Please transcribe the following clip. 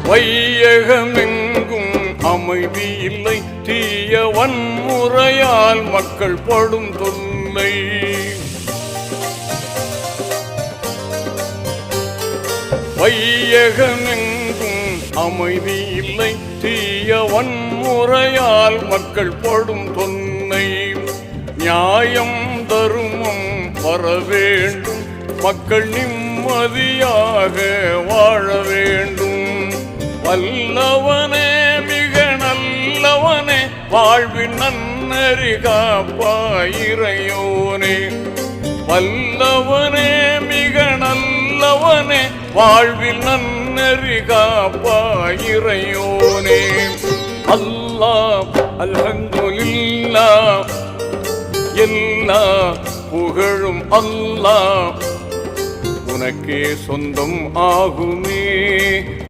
வையகமெங்கும் அமைதி இல்லை, தீய வன்முறையால் மக்கள் படும் தொல்லை. வையகமெங்கும் அமைதி இல்லை, தீய வன்முறையால் மக்கள் படும் தொல்லை. நியாயம் தருமம் வர வேண்டும், மக்கள் நிம்மதியாக வாழ வேண்டும். வல்லவனே மிக நல்லவனே, வாழ்வின் நன்னறி காப்பாயிரையோனே. வல்லவனே மிக நல்லவனே, வாழ்வில் நன்னறி காப்பாயிரையோனே. அல்லாஹ் அல்ஹம்துலில்லாஹ், எல்லா புகழும் அல்லாஹ் உனக்கே சொந்தம் ஆகுமே.